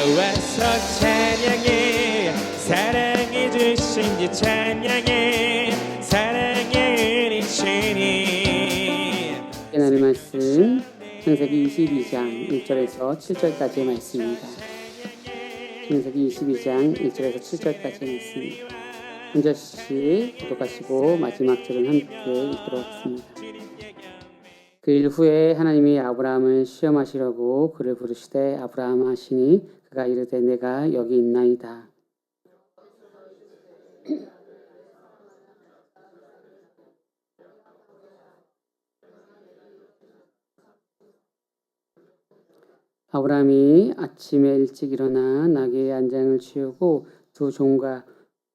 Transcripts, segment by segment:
나와서 찬양해. 사랑해 주신 주 찬양해. 사랑의 은혜시니. 하나님의 말씀 창세기 22장 1절에서 7절까지의 말씀입니다. 창세기 22장 1절에서 7절까지의 말씀입니다. 한 절씩 기록하시고 마지막 절은 함께 읽도록 하겠습니다. 그 일 후에 하나님이 아브라함을 시험하시려고 그를 부르시되 아브라함 하시니 그가 이르되 내가 여기 있나이다. 아브라함이 아침에 일찍 일어나 나귀의 안장을 치우고 두 종과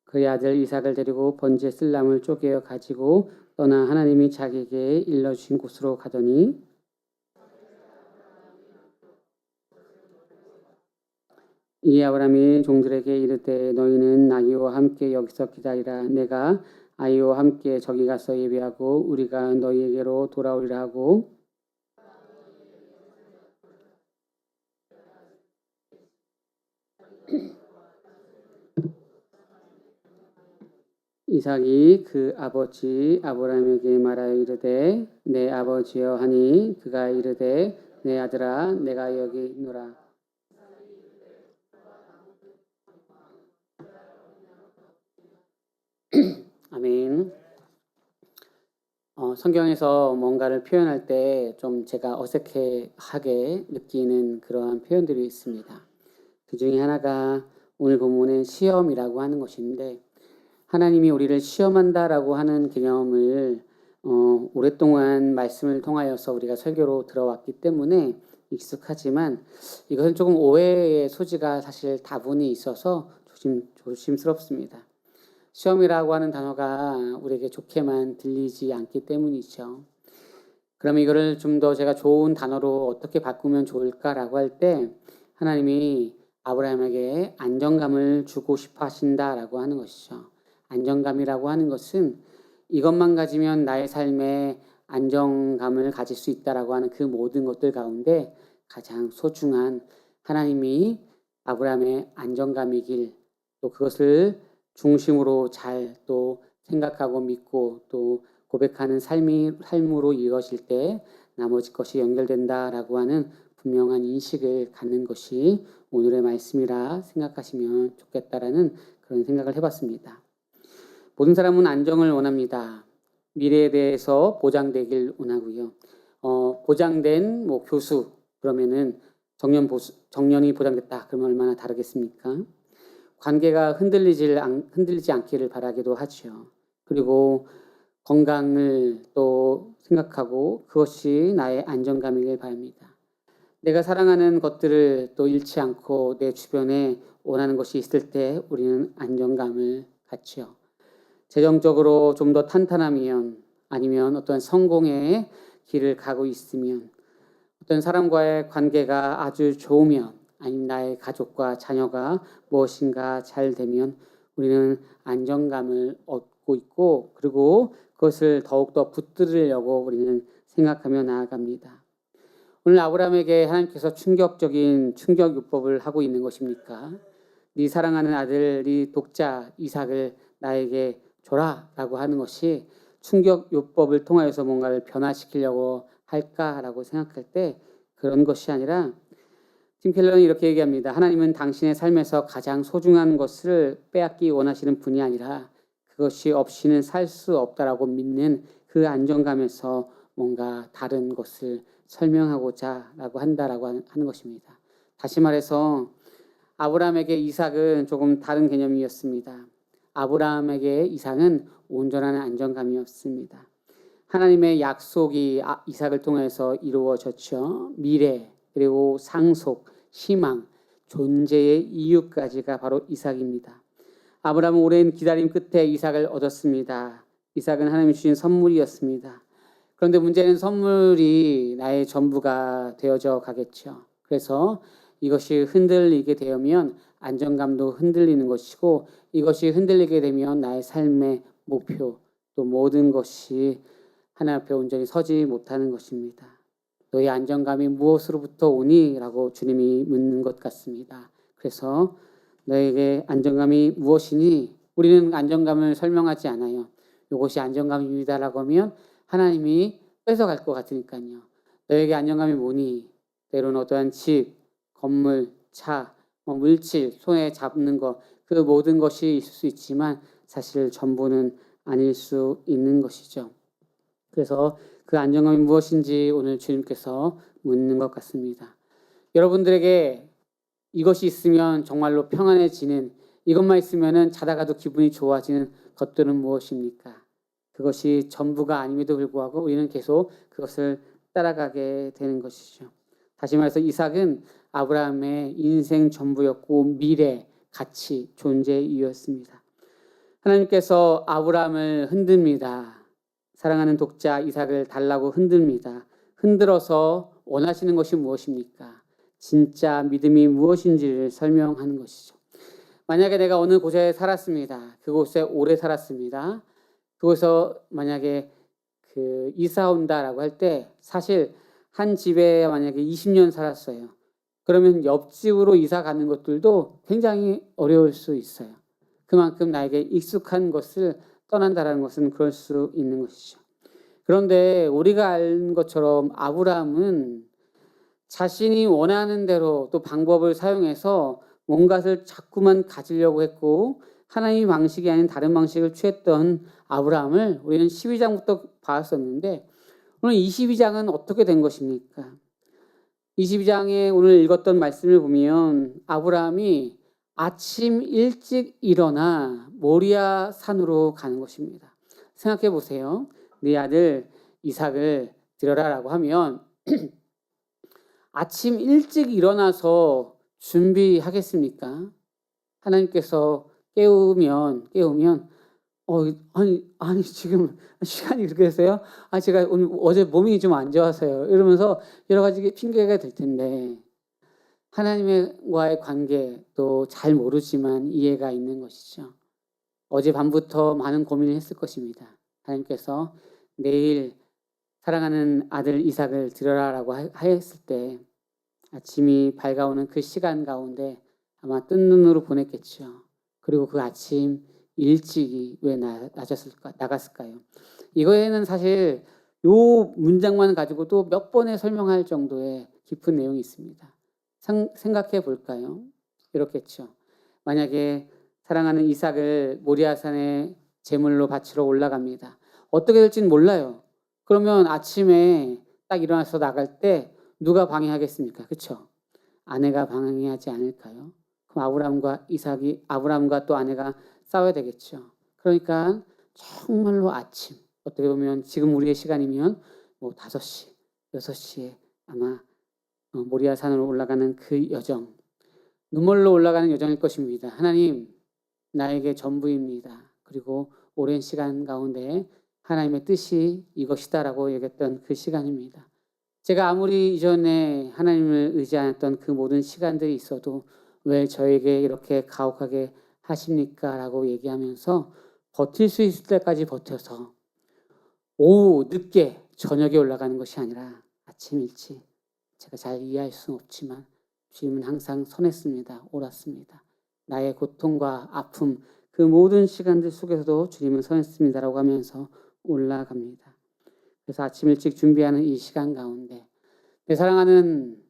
그의 아들 이삭을 데리고 번제에 쓸 나무를 쪼개어 가지고 떠나 하나님이 자기에게 일러주신 곳으로 가더니 이 아브라함이 종들에게 이르되 너희는 나귀와 함께 여기서 기다리라. 내가 아이와 함께 저기 가서 예배하고 우리가 너희에게로 돌아오리라 하고 이삭이 그 아버지 아브라함에게 말하여 이르되 내 아버지여 하니 그가 이르되 내 아들아 내가 여기 있노라. 아멘. 성경에서 뭔가를 표현할 때 좀 제가 어색하게 느끼는 그러한 표현들이 있습니다. 그 중에 하나가 오늘 본문의 시험이라고 하는 것인데 하나님이 우리를 시험한다라고 하는 개념을 오랫동안 말씀을 통하여서 우리가 설교로 들어왔기 때문에 익숙하지만 이것은 조금 오해의 소지가 사실 다분히 있어서 조심스럽습니다. 시험이라고 하는 단어가 우리에게 좋게만 들리지 않기 때문이죠. 그럼 이거를 좀 더 제가 좋은 단어로 어떻게 바꾸면 좋을까라고 할 때 하나님이 아브라함에게 안정감을 주고 싶어 하신다라고 하는 것이죠. 안정감이라고 하는 것은 이것만 가지면 나의 삶에 안정감을 가질 수 있다라고 하는 그 모든 것들 가운데 가장 소중한 하나님이 아브라함의 안정감이길 또 그것을 중심으로 잘 또 생각하고 믿고 또 고백하는 삶으로 이루어질 때 나머지 것이 연결된다라고 하는 분명한 인식을 갖는 것이 오늘의 말씀이라 생각하시면 좋겠다라는 그런 생각을 해봤습니다. 모든 사람은 안정을 원합니다. 미래에 대해서 보장되길 원하고요. 보장된 교수 그러면은 정년이 보장됐다 그러면 얼마나 다르겠습니까? 관계가 흔들리지 않기를 바라기도 하죠. 그리고 건강을 또 생각하고 그것이 나의 안정감이길 바랍니다. 내가 사랑하는 것들을 또 잃지 않고 내 주변에 원하는 것이 있을 때 우리는 안정감을 갖죠. 재정적으로 좀 더 탄탄하면 아니면 어떤 성공의 길을 가고 있으면 어떤 사람과의 관계가 아주 좋으면 아니면 나의 가족과 자녀가 무엇인가 잘 되면 우리는 안정감을 얻고 있고 그리고 그것을 더욱더 붙들으려고 우리는 생각하며 나아갑니다. 오늘 아브라함에게 하나님께서 충격적인 충격요법을 하고 있는 것입니까? 네 사랑하는 아들, 네 독자 이삭을 나에게 줘라 라고 하는 것이 충격요법을 통하여서 뭔가를 변화시키려고 할까라고 생각할 때 그런 것이 아니라 팀 켈러는 이렇게 얘기합니다. 하나님은 당신의 삶에서 가장 소중한 것을 빼앗기 원하시는 분이 아니라 그것이 없이는 살 수 없다라고 믿는 그 안정감에서 뭔가 다른 것을 설명하고자 라고 한다라고 하는 것입니다. 다시 말해서 아브라함에게 이삭은 조금 다른 개념이었습니다. 아브라함에게 이삭은 온전한 안정감이었습니다. 하나님의 약속이 이삭을 통해서 이루어졌죠. 미래 그리고 상속, 희망, 존재의 이유까지가 바로 이삭입니다. 아브라함은 오랜 기다림 끝에 이삭을 얻었습니다. 이삭은 하나님이 주신 선물이었습니다. 그런데 문제는 선물이 나의 전부가 되어져 가겠죠. 그래서 이것이 흔들리게 되면 안정감도 흔들리는 것이고 이것이 흔들리게 되면 나의 삶의 목표 또 모든 것이 하나님 앞에 온전히 서지 못하는 것입니다. 너의 안정감이 무엇으로부터 오니? 라고 주님이 묻는 것 같습니다. 그래서 너에게 안정감이 무엇이니? 우리는 안정감을 설명하지 않아요. 이것이 안정감입니다라고 하면 하나님이 뺏어갈 것 같으니까요. 너에게 안정감이 뭐니? 때로는 어떠한 집, 건물, 차, 물질, 손에 잡는 것, 그 모든 것이 있을 수 있지만 사실 전부는 아닐 수 있는 것이죠. 그래서 그 안정감이 무엇인지 오늘 주님께서 묻는 것 같습니다. 여러분들에게 이것이 있으면 정말로 평안해지는, 이것만 있으면 자다가도 기분이 좋아지는 것들은 무엇입니까? 그것이 전부가 아님에도 불구하고 우리는 계속 그것을 따라가게 되는 것이죠. 다시 말해서 이삭은 아브라함의 인생 전부였고 미래, 가치, 존재 이유였습니다. 하나님께서 아브라함을 흔듭니다. 사랑하는 독자 이삭을 달라고 흔듭니다. 흔들어서 원하시는 것이 무엇입니까? 진짜 믿음이 무엇인지를 설명하는 것이죠. 만약에 내가 어느 곳에 살았습니다. 그곳에 오래 살았습니다. 그곳에서 만약에 이사 온다라고 할 때 사실 한 집에 만약에 20년 살았어요. 그러면 옆집으로 이사 가는 것들도 굉장히 어려울 수 있어요. 그만큼 나에게 익숙한 것을 떠난다라는 것은 그럴 수 있는 것이죠. 그런데 우리가 아는 것처럼 아브라함은 자신이 원하는 대로 또 방법을 사용해서 뭔가를 자꾸만 가지려고 했고 하나님의 방식이 아닌 다른 방식을 취했던 아브라함을 우리는 12장부터 봤었는데 오늘 22장은 어떻게 된 것입니까? 22장에 오늘 읽었던 말씀을 보면 아브라함이 아침 일찍 일어나 모리아 산으로 가는 것입니다. 생각해 보세요. 네 아들 이삭을 드려라라고 하면 아침 일찍 일어나서 준비하겠습니까? 하나님께서 깨우면 아니 지금 시간이 그렇게 됐어요? 제가 오늘 어제 몸이 좀 안 좋아서요. 이러면서 여러 가지 핑계가 될 텐데 하나님과의 관계 또 잘 모르지만 이해가 있는 것이죠. 어제 밤부터 많은 고민을 했을 것입니다. 하나님께서 내일 사랑하는 아들 이삭을 드려라라고 하였을 때 아침이 밝아오는 그 시간 가운데 아마 뜬 눈으로 보냈겠죠. 그리고 그 아침 일찍이 왜 나갔을까요? 이거에는 사실 요 문장만 가지고도 몇 번에 설명할 정도의 깊은 내용이 있습니다. 생각해 볼까요? 이렇겠죠. 만약에 사랑하는 이삭을 모리아산에 제물로 바치러 올라갑니다. 어떻게 될지는 몰라요. 그러면 아침에 딱 일어나서 나갈 때 누가 방해하겠습니까? 그렇죠? 아내가 방해하지 않을까요? 그럼 아브라함과 또 아내가 싸워야 되겠죠. 그러니까 정말로 아침, 어떻게 보면 지금 우리의 시간이면 5시, 6시에 아마 모리아 산으로 올라가는 그 여정, 눈물로 올라가는 여정일 것입니다. 하나님, 나에게 전부입니다. 그리고 오랜 시간 가운데 하나님의 뜻이 이것이다라고 얘기했던 그 시간입니다. 제가 아무리 이전에 하나님을 의지하였던 그 모든 시간들이 있어도 왜 저에게 이렇게 가혹하게 하십니까? 라고 얘기하면서 버틸 수 있을 때까지 버텨서 오후 늦게 저녁에 올라가는 것이 아니라 아침 일찍, 제가 잘 이해할 수는 없지만 주님은 항상 선했습니다. 옳았습니다. 나의 고통과 아픔 그 모든 시간들 속에서도 주님은 선했습니다라고 하면서 올라갑니다. 그래서 아침 일찍 준비하는 이 시간 가운데 내 사랑하는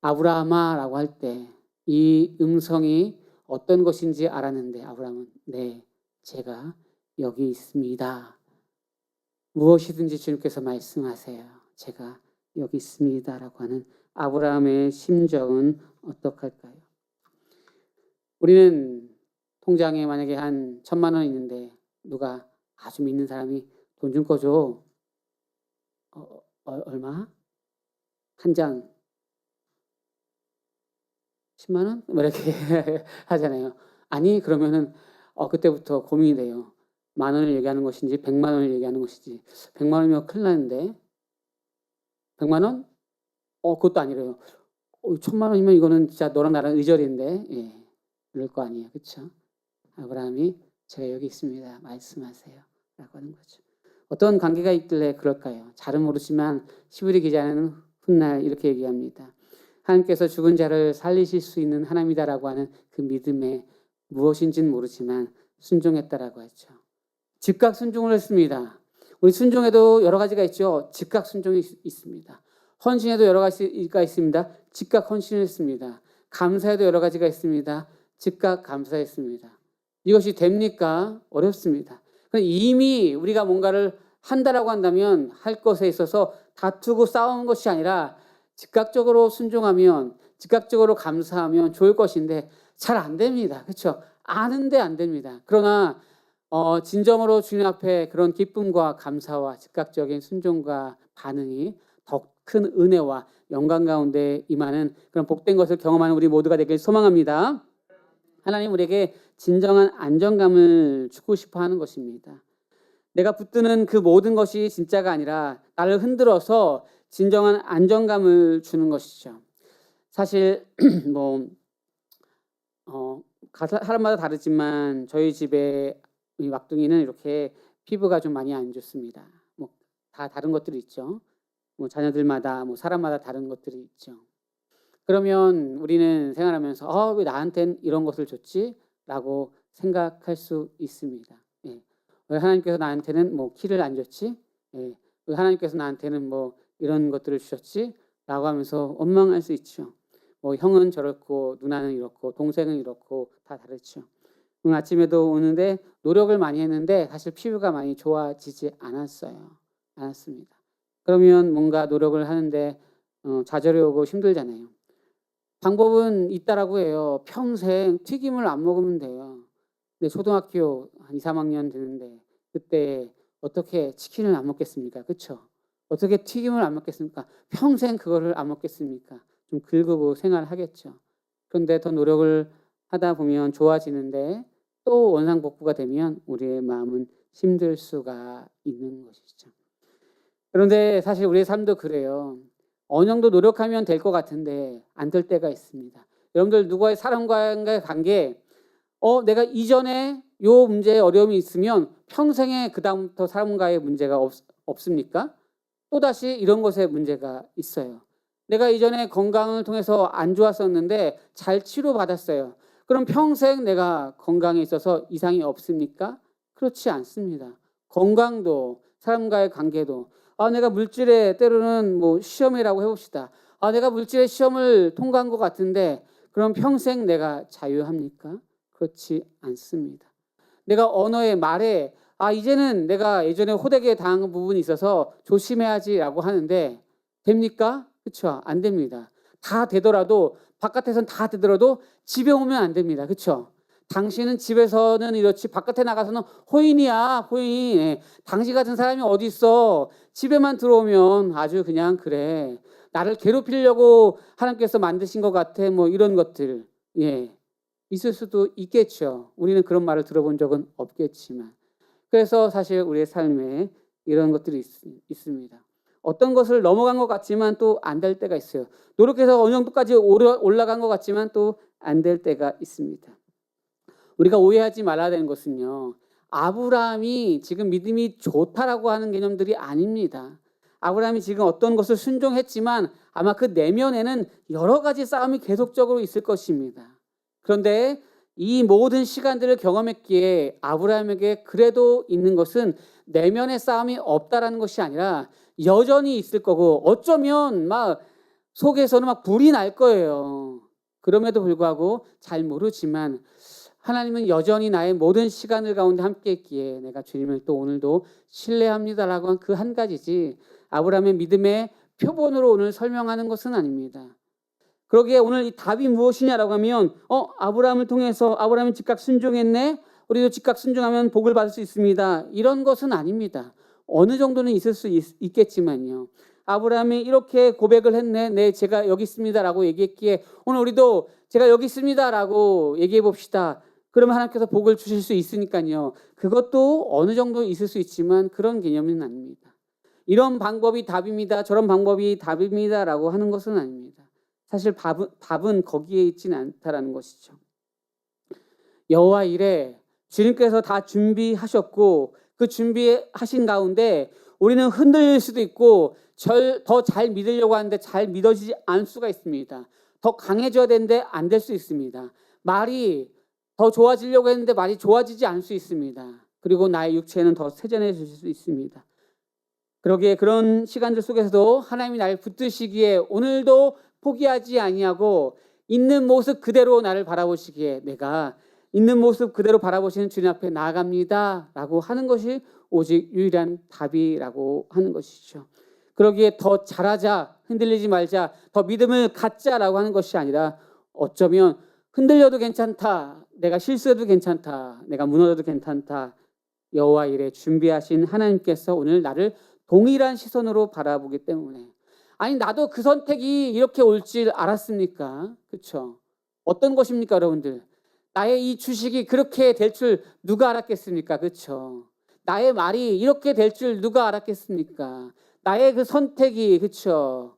아브라함아라고 할 때 이 음성이 어떤 것인지 알았는데 아브라함은 네, 제가 여기 있습니다. 무엇이든지 주님께서 말씀하세요. 제가 여기 있습니다라고 하는 아브라함의 심정은 어떡할까요? 우리는 통장에 만약에 한 1,000만 원 있는데 누가 아주 믿는 사람이 돈 좀 꺼줘. 얼마? 한 장 10만 원? 뭐 이렇게 하잖아요. 아니 그러면은 그때부터 고민이 돼요. 10,000원을 얘기하는 것인지 100만 원을 얘기하는 것인지. 100만 원이면 큰일 나는데 100만 원? 그것도 아니래요. 1,000만 원이면 이거는 진짜 너랑 나랑 의절인데 그럴 거 아니에요. 그렇죠? 아브라함이 제가 여기 있습니다. 말씀하세요. 라고 하는 거죠. 어떤 관계가 있길래 그럴까요? 잘은 모르지만 시브리 기자는 훗날 이렇게 얘기합니다. 하나님께서 죽은 자를 살리실 수 있는 하나님이다라고 하는 그 믿음에 무엇인지는 모르지만 순종했다라고 했죠. 즉각 순종을 했습니다. 우리 순종에도 여러 가지가 있죠. 즉각 순종이 있습니다. 헌신에도 여러 가지가 있습니다. 즉각 헌신을 했습니다. 감사에도 여러 가지가 있습니다. 즉각 감사했습니다. 이것이 됩니까? 어렵습니다. 이미 우리가 뭔가를 한다라고 한다면 할 것에 있어서 다투고 싸우는 것이 아니라 즉각적으로 순종하면, 즉각적으로 감사하면 좋을 것인데 잘 안 됩니다. 그렇죠? 아는데 안 됩니다. 그러나 진정으로 주님 앞에 그런 기쁨과 감사와 즉각적인 순종과 반응이 더 큰 은혜와 영광 가운데 임하는 그런 복된 것을 경험하는 우리 모두가 되길 소망합니다. 하나님 우리에게 진정한 안정감을 주고 싶어 하는 것입니다. 내가 붙드는 그 모든 것이 진짜가 아니라 나를 흔들어서 진정한 안정감을 주는 것이죠. 사실 사람마다 다르지만 저희 집에 이 막둥이는 이렇게 피부가 좀 많이 안 좋습니다. 다 다른 것들이 있죠. 자녀들마다 사람마다 다른 것들이 있죠. 그러면 우리는 생활하면서 왜 나한텐 이런 것을 줬지? 라고 생각할 수 있습니다. 예. 왜 하나님께서 나한테는 키를 안 줬지? 예. 왜 하나님께서 나한테는 이런 것들을 주셨지? 라고 하면서 원망할 수 있죠. 형은 저렇고 누나는 이렇고 동생은 이렇고 다 다르죠. 오늘 아침에도 오는데 노력을 많이 했는데 사실 피부가 많이 좋아지지 않았습니다. 그러면 뭔가 노력을 하는데 좌절이 오고 힘들잖아요. 방법은 있다라고 해요. 평생 튀김을 안 먹으면 돼요. 근데 초등학교 한 2, 3학년 되는데 그때 어떻게 치킨을 안 먹겠습니까? 그렇죠? 어떻게 튀김을 안 먹겠습니까? 평생 그거를 안 먹겠습니까? 좀 긁고 생활하겠죠. 그런데 더 노력을 하다 보면 좋아지는데 또 원상복구가 되면 우리의 마음은 힘들 수가 있는 것이죠. 그런데 사실 우리의 삶도 그래요. 어느 정도 노력하면 될 것 같은데 안 될 때가 있습니다. 여러분들 누구와의 사람과의 관계 내가 이전에 요 문제에 어려움이 있으면 평생에 그다음부터 사람과의 문제가 없습니까? 또다시 이런 것에 문제가 있어요. 내가 이전에 건강을 통해서 안 좋았었는데 잘 치료받았어요. 그럼 평생 내가 건강에 있어서 이상이 없습니까? 그렇지 않습니다. 건강도 사람과의 관계도 내가 물질에 때로는 시험이라고 해봅시다. 내가 물질의 시험을 통과한 것 같은데 그럼 평생 내가 자유합니까? 그렇지 않습니다. 내가 언어의 말에 이제는 내가 예전에 호되게 당한 부분이 있어서 조심해야지라고 하는데 됩니까? 그렇죠? 안 됩니다. 다 되더라도 바깥에서는 다 되더라도 집에 오면 안 됩니다. 그렇죠? 당신은 집에서는 이렇지 바깥에 나가서는 호인이야, 호인. 예. 당신 같은 사람이 어디 있어? 집에만 들어오면 아주 그냥 그래. 나를 괴롭히려고 하나님께서 만드신 것 같아. 이런 것들. 예. 있을 수도 있겠죠. 우리는 그런 말을 들어본 적은 없겠지만. 그래서 사실 우리의 삶에 이런 것들이 있습니다. 어떤 것을 넘어간 것 같지만 또 안 될 때가 있어요. 노력해서 어느 정도까지 올라간 것 같지만 또 안 될 때가 있습니다. 우리가 오해하지 말아야 되는 것은요. 아브라함이 지금 믿음이 좋다라고 하는 개념들이 아닙니다. 아브라함이 지금 어떤 것을 순종했지만 아마 그 내면에는 여러 가지 싸움이 계속적으로 있을 것입니다. 그런데 이 모든 시간들을 경험했기에 아브라함에게 그래도 있는 것은 내면의 싸움이 없다라는 것이 아니라 여전히 있을 거고 어쩌면 속에서는 불이 날 거예요. 그럼에도 불구하고 잘 모르지만 하나님은 여전히 나의 모든 시간을 가운데 함께 했기에 내가 주님을 또 오늘도 신뢰합니다라고 한 그 한 가지지 아브라함의 믿음의 표본으로 오늘 설명하는 것은 아닙니다. 그러기에 오늘 이 답이 무엇이냐라고 하면 아브라함을 통해서 아브라함이 즉각 순종했네. 우리도 즉각 순종하면 복을 받을 수 있습니다. 이런 것은 아닙니다. 어느 정도는 있을 수 있겠지만요. 아브라함이 이렇게 고백을 했네. 네, 제가 여기 있습니다라고 얘기했기에 오늘 우리도 제가 여기 있습니다라고 얘기해 봅시다. 그러면 하나님께서 복을 주실 수 있으니까요. 그것도 어느 정도 있을 수 있지만 그런 개념은 아닙니다. 이런 방법이 답입니다. 저런 방법이 답입니다라고 하는 것은 아닙니다. 사실 답은 거기에 있지는 않다라는 것이죠. 여호와 이래 주님께서 다 준비하셨고 그 준비하신 가운데 우리는 흔들릴 수도 있고 더 잘 믿으려고 하는데 잘 믿어지지 않을 수가 있습니다. 더 강해져야 되는데 안 될 수 있습니다. 말이 더 좋아지려고 했는데 말이 좋아지지 않을 수 있습니다. 그리고 나의 육체는 더 세전해질 수 있습니다. 그러기에 그런 시간들 속에서도 하나님이 나를 붙드시기에 오늘도 포기하지 아니하고 있는 모습 그대로 나를 바라보시기에 내가 있는 모습 그대로 바라보시는 주님 앞에 나아갑니다 라고 하는 것이 오직 유일한 답이라고 하는 것이죠. 그러기에 더 잘하자, 흔들리지 말자, 더 믿음을 갖자라고 하는 것이 아니라 어쩌면 흔들려도 괜찮다, 내가 실수해도 괜찮다, 내가 무너져도 괜찮다, 여호와 이레 준비하신 하나님께서 오늘 나를 동일한 시선으로 바라보기 때문에 아니 나도 그 선택이 이렇게 올 줄 알았습니까? 그렇죠? 어떤 것입니까 여러분들? 나의 이 주식이 그렇게 될 줄 누가 알았겠습니까? 그렇죠? 나의 말이 이렇게 될 줄 누가 알았겠습니까? 나의 그 선택이 그렇죠?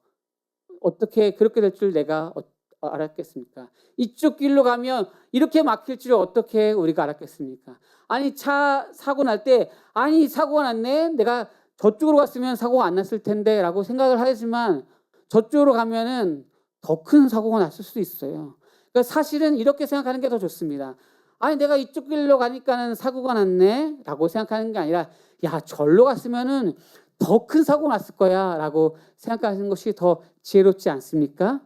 어떻게 그렇게 될 줄 내가 알았겠습니까? 이쪽 길로 가면 이렇게 막힐 줄 어떻게 우리가 알았겠습니까? 아니 차 사고 날 때 아니 사고가 났네, 내가 저쪽으로 갔으면 사고가 안 났을 텐데 라고 생각을 하지만 저쪽으로 가면은 더 큰 사고가 났을 수도 있어요. 그러니까 사실은 이렇게 생각하는 게 더 좋습니다. 아니 내가 이쪽 길로 가니까는 사고가 났네 라고 생각하는 게 아니라 야 절로 갔으면은 더 큰 사고가 났을 거야 라고 생각하는 것이 더 지혜롭지 않습니까?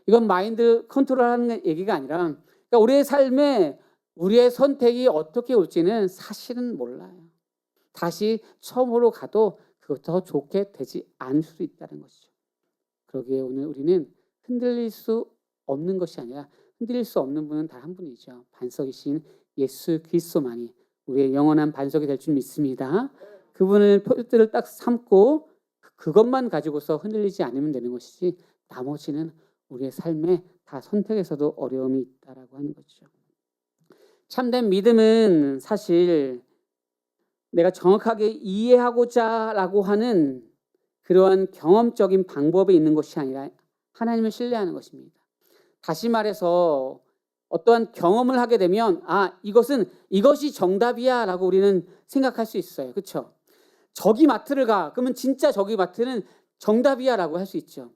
이건 마인드 컨트롤하는 얘기가 아니라 그러니까 우리의 삶에 우리의 선택이 어떻게 올지는 사실은 몰라요. 다시 처음으로 가도 그것 더 좋게 되지 않을 수도 있다는 것이죠. 그러기에 오늘 우리는 흔들릴 수 없는 것이 아니라 흔들릴 수 없는 분은 단 한 분이죠. 반석이신 예수 그리스도만이 우리의 영원한 반석이 될 줄 믿습니다. 그분을 표들을 딱 삼고 그것만 가지고서 흔들리지 않으면 되는 것이지 나머지는 우리의 삶에 다 선택에서도 어려움이 있다라고 하는 거죠. 참된 믿음은 사실 내가 정확하게 이해하고자라고 하는 그러한 경험적인 방법에 있는 것이 아니라 하나님을 신뢰하는 것입니다. 다시 말해서 어떠한 경험을 하게 되면 이것이 정답이야 라고 우리는 생각할 수 있어요. 그렇죠? 저기 마트를 가. 그러면 진짜 저기 마트는 정답이야 라고 할 수 있죠.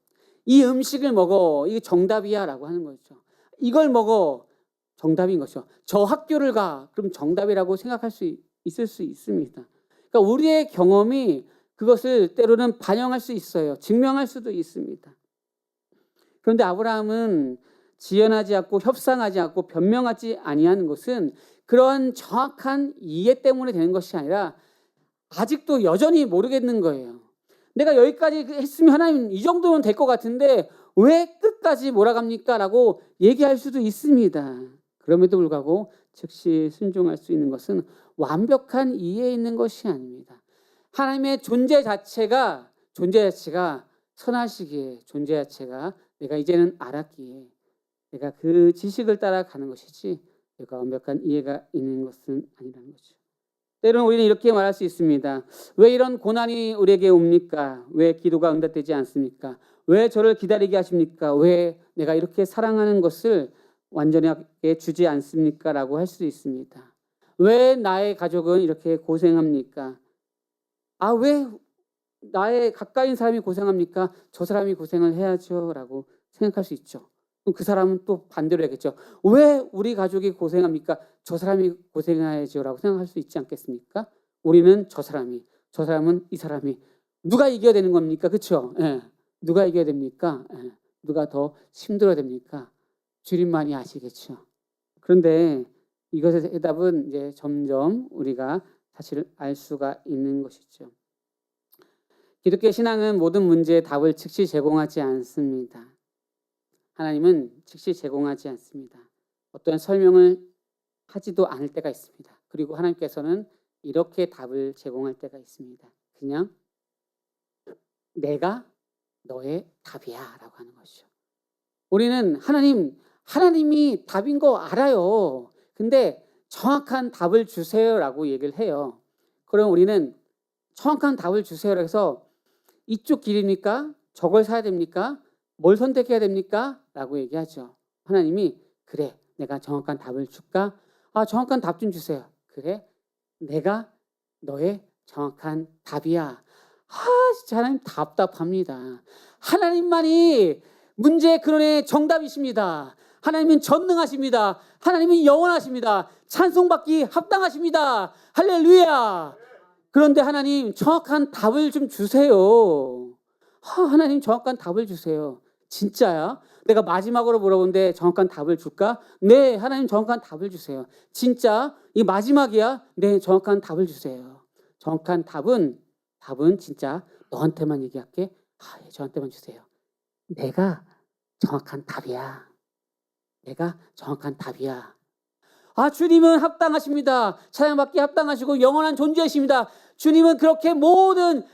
이 음식을 먹어. 이게 정답이야 라고 하는 거죠. 이걸 먹어. 정답인 거죠. 저 학교를 가. 그럼 정답이라고 생각할 수 있을 수 있습니다. 그러니까 우리의 경험이 그것을 때로는 반영할 수 있어요. 증명할 수도 있습니다. 그런데 아브라함은 지연하지 않고 협상하지 않고 변명하지 아니하는 것은 그런 정확한 이해 때문에 되는 것이 아니라 아직도 여전히 모르겠는 거예요. 내가 여기까지 했으면 하나님 이 정도면 될 것 같은데 왜 끝까지 몰아갑니까? 라고 얘기할 수도 있습니다. 그럼에도 불구하고 즉시 순종할 수 있는 것은 완벽한 이해에 있는 것이 아닙니다. 하나님의 존재 자체가 선하시기에 존재 자체가 내가 이제는 알았기에 내가 그 지식을 따라가는 것이지 내가 완벽한 이해가 있는 것은 아니라는 거죠. 때로는 우리는 이렇게 말할 수 있습니다. 왜 이런 고난이 우리에게 옵니까? 왜 기도가 응답되지 않습니까? 왜 저를 기다리게 하십니까? 왜 내가 이렇게 사랑하는 것을 완전하게 주지 않습니까? 라고 할 수도 있습니다. 왜 나의 가족은 이렇게 고생합니까? 왜 나의 가까인 사람이 고생합니까? 저 사람이 고생을 해야죠 라고 생각할 수 있죠. 그럼 그 사람은 또 반대로 하겠죠. 왜 우리 가족이 고생합니까? 저 사람이 고생해야죠 라고 생각할 수 있지 않겠습니까? 우리는 저 사람은 이 사람이 누가 이겨야 되는 겁니까? 그렇죠? 예. 누가 이겨야 됩니까? 예. 누가 더 힘들어야 됩니까? 주님만이 아시겠죠. 그런데 이것의 해답은 이제 점점 우리가 사실 알 수가 있는 것이죠. 기독교 신앙은 모든 문제의 답을 즉시 제공하지 않습니다. 하나님은 즉시 제공하지 않습니다. 어떠한 설명을 하지도 않을 때가 있습니다. 그리고 하나님께서는 이렇게 답을 제공할 때가 있습니다. 그냥 내가 너의 답이야 라고 하는 것이죠. 우리는 하나님이 답인 거 알아요. 근데 정확한 답을 주세요 라고 얘기를 해요. 그럼 우리는 정확한 답을 주세요 해서 이쪽 길입니까? 저걸 사야 됩니까? 뭘 선택해야 됩니까? 라고 얘기하죠. 하나님이 그래 내가 정확한 답을 줄까? 정확한 답 좀 주세요. 그래 내가 너의 정확한 답이야. 진짜 하나님 답답합니다. 하나님만이 문제의 근원의 정답이십니다. 하나님은 전능하십니다. 하나님은 영원하십니다. 찬송받기 합당하십니다. 할렐루야. 그런데 하나님 정확한 답을 좀 주세요. 하나님 정확한 답을 주세요. 진짜야? 내가 마지막으로 물어보는데 정확한 답을 줄까? 네, 하나님 정확한 답을 주세요. 진짜? 이 마지막이야? 네, 정확한 답을 주세요. 정확한 답은 진짜 너한테만 얘기할게. 예, 저한테만 주세요. 내가 정확한 답이야. 내가 정확한 답이야. 주님은 합당하십니다. 찬양받기 합당하시고 영원한 존재이십니다. 주님은 그렇게 모든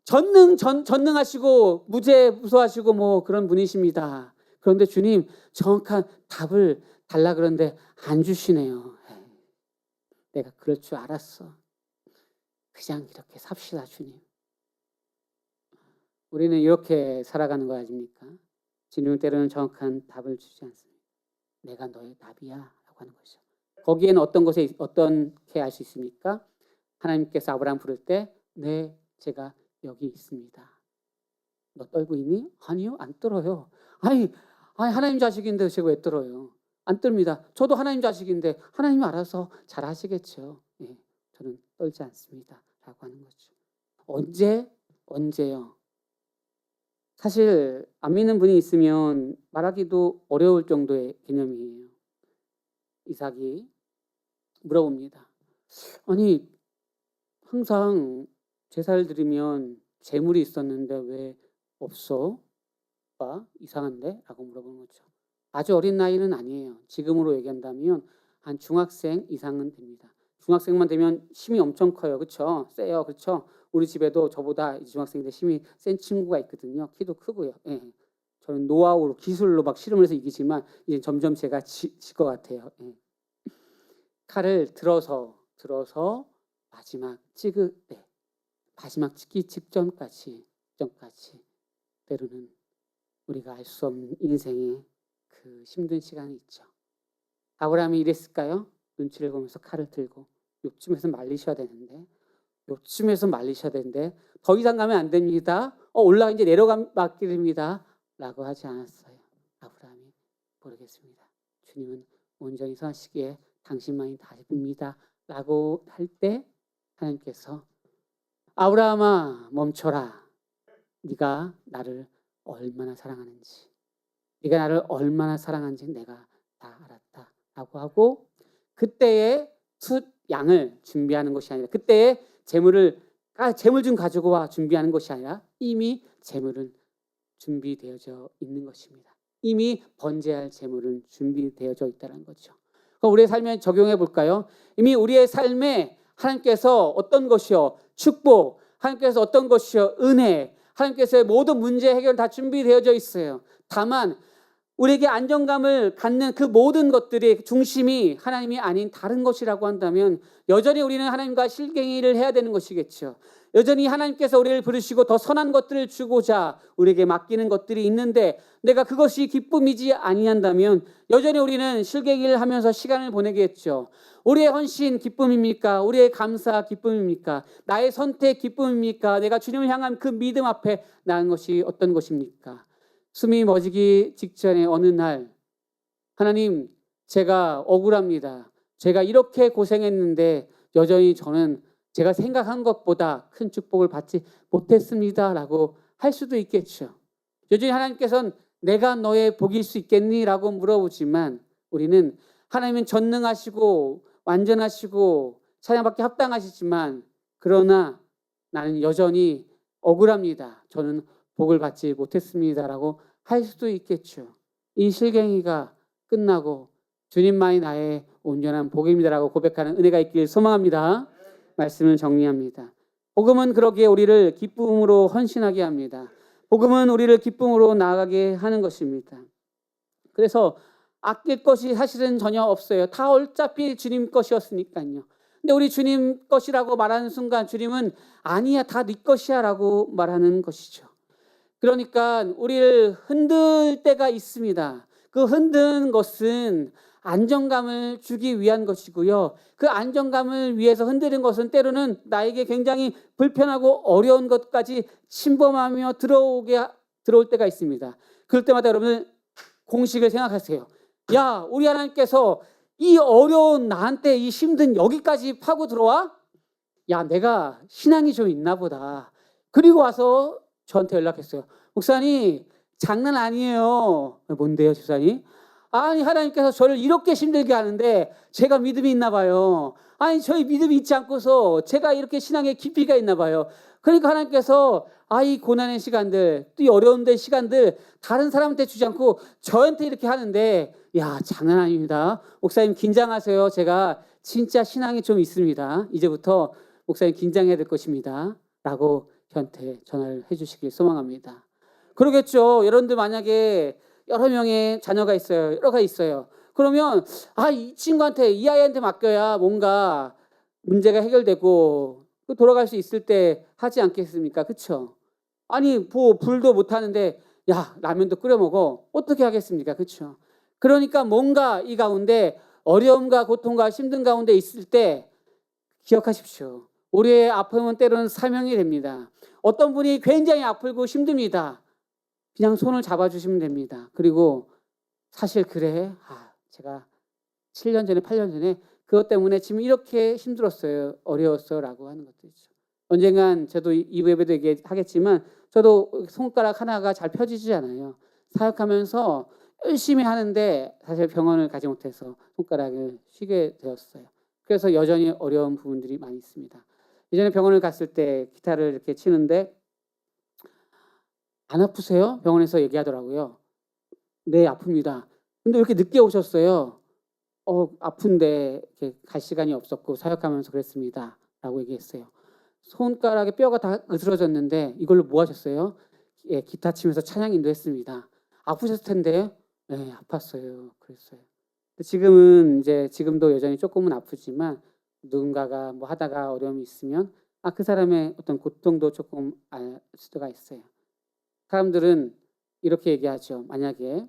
전능하시고 무소하시고 뭐 그런 분이십니다. 그런데 주님 정확한 답을 달라 그러는데 안 주시네요. 내가 그럴 줄 알았어. 그냥 이렇게 삽시다, 주님. 우리는 이렇게 살아가는 거 아닙니까? 주님은 때로는 정확한 답을 주지 않습니다. 내가 너의 답이야 라고 하는 거죠. 거기에는 어떻게 알 수 있습니까? 하나님께서 아브라함 부를 때 네, 제가 여기 있습니다. 너 떨고 있니? 아니요, 안 떨어요. 아니 하나님 자식인데 제가 왜 떨어요? 안 떱니다. 저도 하나님 자식인데 하나님이 알아서 잘 하시겠죠. 네, 저는 떨지 않습니다 라고 하는 거죠. 언제요? 사실 안 믿는 분이 있으면 말하기도 어려울 정도의 개념이에요. 이삭이 물어봅니다. 아니 항상 제사를 드리면 재물이 있었는데 왜 없어? 이상한데? 라고 물어보는 거죠. 아주 어린 나이는 아니에요. 지금으로 얘기한다면 한 중학생 이상은 됩니다. 중학생만 되면 힘이 엄청 커요. 그렇죠? 세요. 그렇죠? 우리 집에도 저보다 중학생인데 힘이 센 친구가 있거든요. 키도 크고요. 예. 저는 노하우로 기술로 막 실험을 해서 이기지만 이제 점점 제가 질 것 같아요. 예. 칼을 들어서 마지막 찍을 때, 마지막 찍기 직전까지 때로는 우리가 알 수 없는 인생의 그 힘든 시간이 있죠. 아브라함이 이랬을까요? 눈치를 보면서 칼을 들고 요쯤에서 말리셔야 되는데 더 이상 가면 안 됩니다. 올라가 이제 내려가면 맞게 됩니다. 라고 하지 않았어요. 아브라함이 모르겠습니다. 주님은 온전히 선하시기에 당신만이 다십니다. 라고 할 때 하나님께서 아브라함아 멈춰라. 네가 나를 얼마나 사랑하는지 내가 다 알았다. 라고 하고 그때의 양을 준비하는 것이 아니라 그때의 재물 좀 가지고 와 준비하는 것이 아니라 이미 재물은 준비되어져 있는 것입니다. 이미 번제할 재물은 준비되어져 있다는 거죠. 그럼 우리의 삶에 적용해 볼까요? 이미 우리의 삶에 하나님께서 어떤 것이요? 축복, 하나님께서 어떤 것이요? 은혜, 하나님께서의 모든 문제 해결 다 준비되어져 있어요. 다만 우리에게 안정감을 갖는 그 모든 것들의 중심이 하나님이 아닌 다른 것이라고 한다면 여전히 우리는 하나님과 실갱이를 해야 되는 것이겠죠. 여전히 하나님께서 우리를 부르시고 더 선한 것들을 주고자 우리에게 맡기는 것들이 있는데 내가 그것이 기쁨이지 아니한다면 여전히 우리는 실갱이를 하면서 시간을 보내겠죠. 우리의 헌신 기쁨입니까? 우리의 감사 기쁨입니까? 나의 선택 기쁨입니까? 내가 주님을 향한 그 믿음 앞에 나은 것이 어떤 것입니까? 숨이 멎기 직전에 어느 날 하나님 제가 억울합니다. 제가 이렇게 고생했는데 여전히 저는 제가 생각한 것보다 큰 축복을 받지 못했습니다 라고 할 수도 있겠죠. 여전히 하나님께서는 내가 너의 복일 수 있겠니? 라고 물어보지만 우리는 하나님은 전능하시고 완전하시고 찬양받기 합당하시지만 그러나 나는 여전히 억울합니다. 저는 복을 받지 못했습니다 라고 할 수도 있겠죠. 이 실갱이가 끝나고 주님만이 나의 온전한 복입니다 라고 고백하는 은혜가 있길 소망합니다. 말씀을 정리합니다. 복음은 그러기에 우리를 기쁨으로 헌신하게 합니다. 복음은 우리를 기쁨으로 나아가게 하는 것입니다. 그래서 아낄 것이 사실은 전혀 없어요. 다 어차피 주님 것이었으니까요. 근데 우리 주님 것이라고 말하는 순간 주님은 아니야 다 네 것이야 라고 말하는 것이죠. 그러니까 우리를 흔들 때가 있습니다. 그 흔든 것은 안정감을 주기 위한 것이고요. 그 안정감을 위해서 흔드는 것은 때로는 나에게 굉장히 불편하고 어려운 것까지 침범하며 들어올 때가 있습니다. 그럴 때마다 여러분들 공식을 생각하세요. 야, 우리 하나님께서 이 어려운 나한테 이 힘든 여기까지 파고 들어와? 야, 내가 신앙이 좀 있나 보다. 그리고 와서 저한테 연락했어요. 목사님, 장난 아니에요. 뭔데요, 집사님? 아니, 하나님께서 저를 이렇게 힘들게 하는데 제가 믿음이 있나 봐요. 아니, 저희 믿음이 있지 않고서 제가 이렇게 신앙의 깊이가 있나 봐요. 그러니까 하나님께서 이 고난의 시간들, 또 이 어려운 데 시간들 다른 사람한테 주지 않고 저한테 이렇게 하는데, 야, 장난 아닙니다. 목사님 긴장하세요. 제가 진짜 신앙이 좀 있습니다. 이제부터 목사님 긴장해야 될 것입니다. 라고 저한테 전화를 해주시길 소망합니다. 그러겠죠. 여러분들 만약에 여러 명의 자녀가 있어요. 여러가 있어요. 그러면 이 친구한테, 이 아이한테 맡겨야 뭔가 문제가 해결되고 돌아갈 수 있을 때 하지 않겠습니까? 그렇죠? 아니, 불도 못 하는데 야, 라면도 끓여 먹어. 어떻게 하겠습니까? 그렇죠? 그러니까 뭔가 이 가운데 어려움과 고통과 힘든 가운데 있을 때 기억하십시오. 우리의 아픔은 때로는 사명이 됩니다. 어떤 분이 굉장히 아프고 힘듭니다. 그냥 손을 잡아주시면 됩니다. 그리고 사실 그래, 제가 7년 전에 8년 전에 그것 때문에 지금 이렇게 힘들었어요. 어려웠어요. 라고 하는 것도 있죠. 언젠간 저도 2부 예배도 얘기하겠지만 저도 손가락 하나가 잘 펴지지 않아요. 사역하면서 열심히 하는데 사실 병원을 가지 못해서 손가락을 쉬게 되었어요. 그래서 여전히 어려운 부분들이 많이 있습니다. 예전에 병원을 갔을 때 기타를 이렇게 치는데 안 아프세요? 병원에서 얘기하더라고요. 네, 아픕니다. 근데 왜 이렇게 늦게 오셨어요? 아픈데 이렇게 갈 시간이 없었고 사역하면서 그랬습니다. 라고 얘기했어요. 손가락에 뼈가 다 으스러졌는데 이걸로 뭐 하셨어요? 예, 기타 치면서 찬양 인도했습니다. 아프셨을 텐데, 네, 아팠어요. 그랬어요. 지금도 여전히 조금은 아프지만 누군가가 뭐 하다가 어려움이 있으면 그 사람의 어떤 고통도 조금 알 수가 있어요. 사람들은 이렇게 얘기하죠. 만약에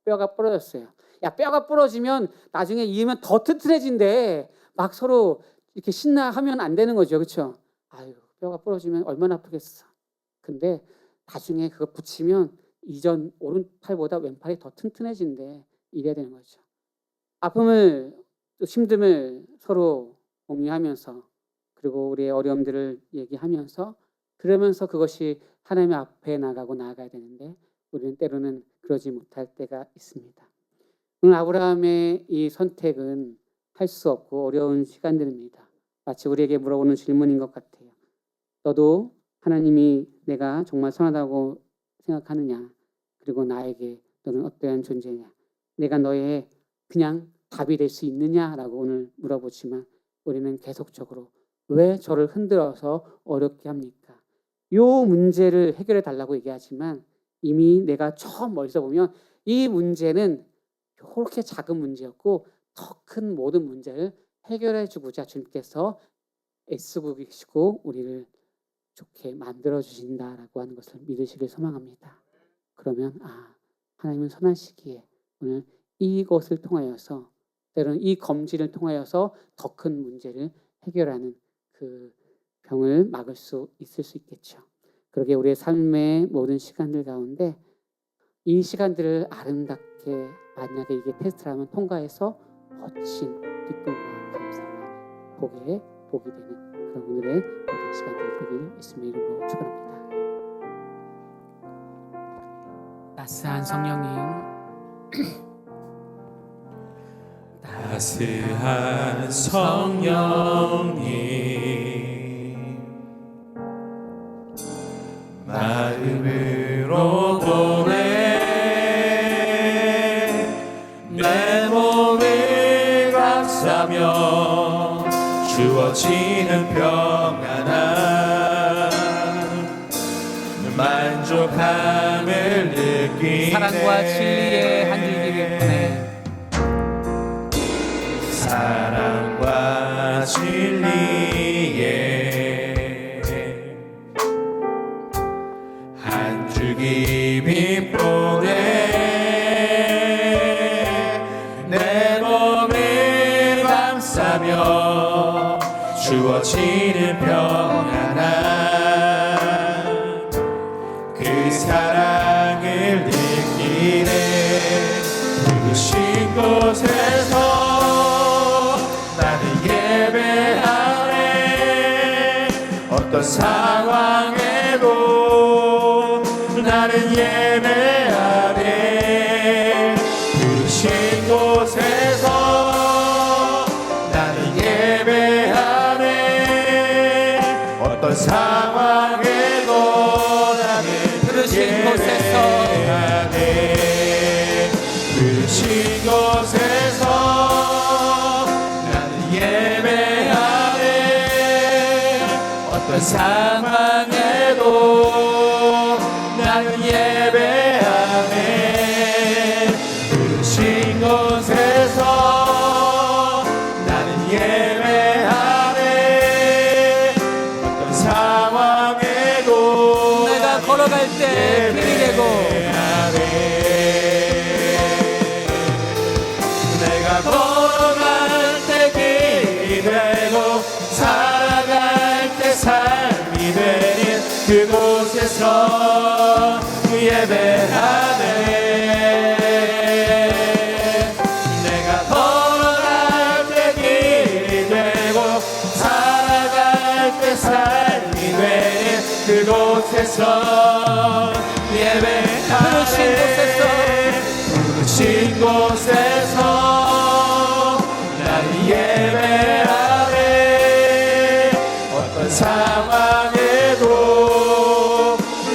뼈가 부러졌어요. 야, 뼈가 부러지면 나중에 이으면 더 튼튼해진대. 막 서로 이렇게 신나하면 안 되는 거죠. 그렇죠? 아유, 뼈가 부러지면 얼마나 아프겠어. 근데 나중에 그거 붙이면 이전 오른팔보다 왼팔이 더 튼튼해진대. 이래야 되는 거죠. 아픔을, 또 힘듦을 서로 공유하면서 그리고 우리의 어려움들을 얘기하면서 그러면서 그것이 하나님 앞에 나아가야 되는데 우리는 때로는 그러지 못할 때가 있습니다. 오늘 아브라함의 이 선택은 할 수 없고 어려운 시간들입니다. 마치 우리에게 물어보는 질문인 것 같아요. 너도 하나님이 내가 정말 선하다고 생각하느냐? 그리고 나에게 너는 어떠한 존재냐? 내가 너의 그냥 답이 될 수 있느냐라고 오늘 물어보지만 우리는 계속적으로 왜 저를 흔들어서 어렵게 합니까? 이 문제를 해결해 달라고 얘기하지만 이미 내가 처음 멀리서 보면 이 문제는 이렇게 작은 문제였고 더 큰 모든 문제를 해결해 주고자 주님께서 애쓰고 계시고 우리를 좋게 만들어 주신다라고 하는 것을 믿으시길 소망합니다. 그러면 하나님은 선하시기에 오늘 이것을 통하여서 때로는 이 검진을 통하여서 더 큰 문제를 해결하는 그 병을 막을 수 있을 수 있겠죠. 그러게 우리의 삶의 모든 시간들 가운데 이 시간들을 아름답게 만약에 이게 테스트라면 통과해서 거친 기쁨과 감사와 복이 되는 그런 오늘의 모든 시간들이 되길 예수님의 이름으로 축원합니다. 따스한 성령님, 따스한 성령님 마음으로 보내 내 몸을 감싸며 주어지는 평안함 만족함을 느끼네 사랑과 진리의 한 줄기를 보내 사랑과 진리의 한 줄기 빛 보내 내 감사하며 주어지는 평안함 그 사랑을 느끼네 부르신 곳에서 나는 예배하네 어떤 상황에도 나는 예배하네 부르신 곳에서 나는 예배하네 어떤 상황에도 나는 부르신 곳에서 예배하네 부르신 곳에서 나는 예배하네 어떤 상황에도 나는 예배하네 부르신 곳에서 나는 예배하네 어떤 상황에도 내가 걸어갈 때 길이 되고 내가 걸어갈 때 길이 되고 살아갈 때 삶이 되는 그곳에서 예배하네 내가 걸어갈 때 길이 되고 살아갈 때 삶이 되는 그곳에서 예배하네 부르신 곳에서 나는 예배하네 어떤 상황에도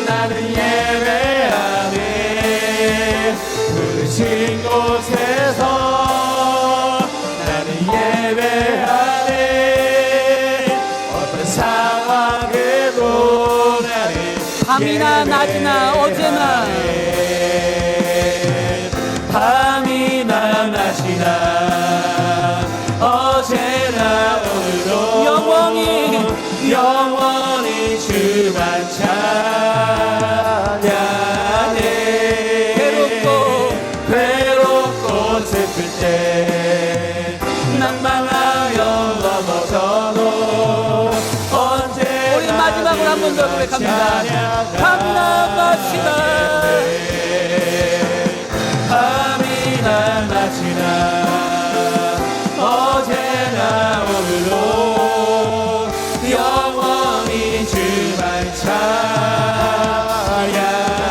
나는 예배하네 부르신 곳에서 나는 예배하네 어떤 상황에도 나는 밤이나 낮이나 어제나 밤이나 낮이나 어제나 오늘도 영원히 주만 찬양해 괴롭고 슬플 때 낭만하여 넘어져도 언제나 우리 마지막으로 한 번 더 고백합니다. 밤이나 낮이나 밤이나 낮이나 어제나 오늘도 영원히 주만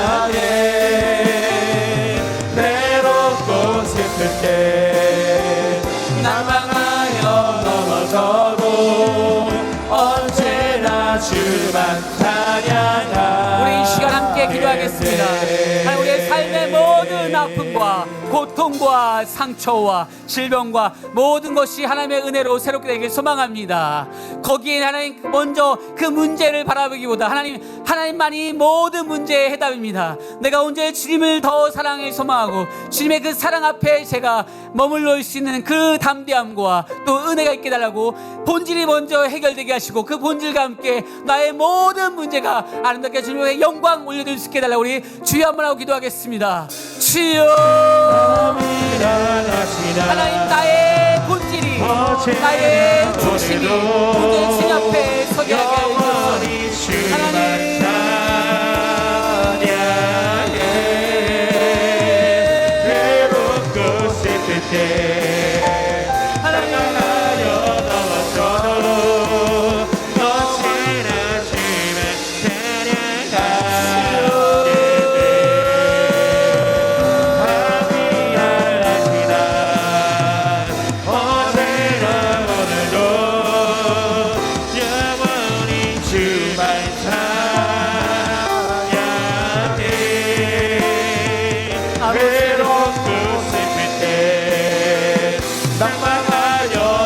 찬양해 외롭고 슬플 때 낭망하여 넘어져도 언제나 주만 찬양하네 우리 이 시간 함께 기도하겠습니다. 하나님 우리의 삶의 모든 아픔과 고통과 상처와 질병과 모든 것이 하나님의 은혜로 새롭게 되길 소망합니다. 거기에 하나님 먼저 그 문제를 바라보기보다 하나님만이 모든 문제의 해답입니다. 내가 언제 주님을 더 사랑을 소망하고 주님의 그 사랑 앞에 제가 머물러 수 있는 그 담대함과 또 은혜가 있게 달라고 본질이 먼저 해결되게 하시고 그 본질과 함께 나의 모든 문제가 아름답게 주님의 영광 올려드릴 수 있게 달라고 우리 주여 한번 하고 기도하겠습니다. 주여 하나님 나의 본질이 나의 중심이 오늘 주님 앞에 서게 하게 해주소서. 하나님 외롭고 슬플 때 하나하여 넘어져도 언제나 주만 찬양하네 밤이나 낮이나 어제나 오늘도 영원히 주만 찬양해 외롭고 슬플 때 낭만하여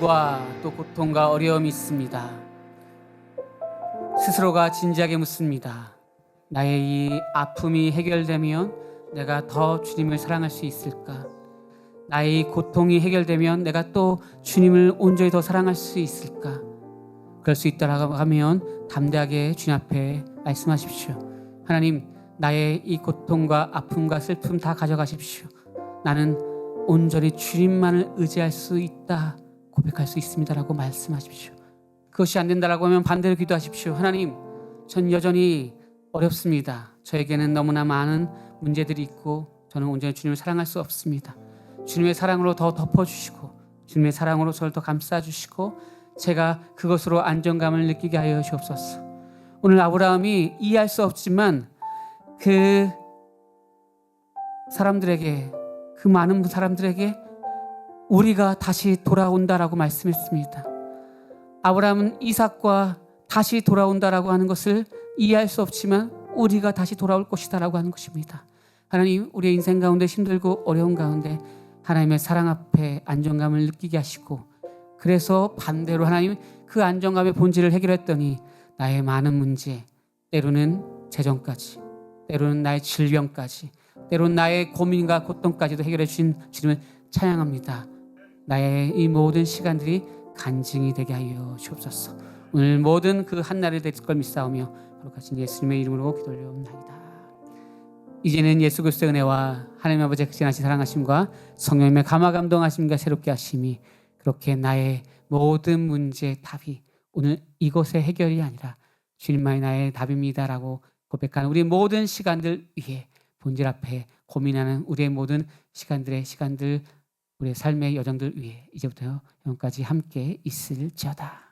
아픔과 또 고통과 어려움이 있습니다. 스스로가 진지하게 묻습니다. 나의 이 아픔이 해결되면 내가 더 주님을 사랑할 수 있을까? 나의 이 고통이 해결되면 내가 또 주님을 온전히 더 사랑할 수 있을까? 그럴 수 있다라고 하면 담대하게 주님 앞에 말씀하십시오. 하나님, 나의 이 고통과 아픔과 슬픔 다 가져가십시오. 나는 온전히 주님만을 의지할 수 있다 고백할 수 있습니다라고 말씀하십시오. 그것이 안 된다라고 하면 반대로 기도하십시오. 하나님, 전 여전히 어렵습니다. 저에게는 너무나 많은 문제들이 있고 저는 온전히 주님을 사랑할 수 없습니다. 주님의 사랑으로 더 덮어주시고 주님의 사랑으로 저를 더 감싸주시고 제가 그것으로 안정감을 느끼게 하여 주옵소서. 오늘 아브라함이 이해할 수 없지만 그 사람들에게, 그 많은 사람들에게 우리가 다시 돌아온다라고 말씀했습니다. 아브라함은 이삭과 다시 돌아온다라고 하는 것을 이해할 수 없지만 우리가 다시 돌아올 것이다라고 하는 것입니다. 하나님, 우리의 인생 가운데 힘들고 어려운 가운데 하나님의 사랑 앞에 안정감을 느끼게 하시고, 그래서 반대로 하나님 그 안정감의 본질을 해결했더니 나의 많은 문제, 때로는 재정까지, 때로는 나의 질병까지, 때로는 나의 고민과 고통까지도 해결해 주신 주님을 찬양합니다. 나의 이 모든 시간들이 간증이 되게 하여 주옵소서. 오늘 모든 그 한날이 될 걸 믿사오며 거룩하신 예수님의 이름으로 기도 올려옵나이다. 이제는 예수 그리스도의 은혜와 하나님 아버지의 극진하신 사랑하심과 성령님의 감화 감동하심과 새롭게 하심이, 그렇게 나의 모든 문제의 답이 오늘 이것의 해결이 아니라 주님만이 나의 답입니다라고 고백하는 우리 모든 시간들 위해 본질 앞에 고민하는 우리의 모든 시간들, 우리의 삶의 여정들 위해 이제부터 영원까지 함께 있을지어다.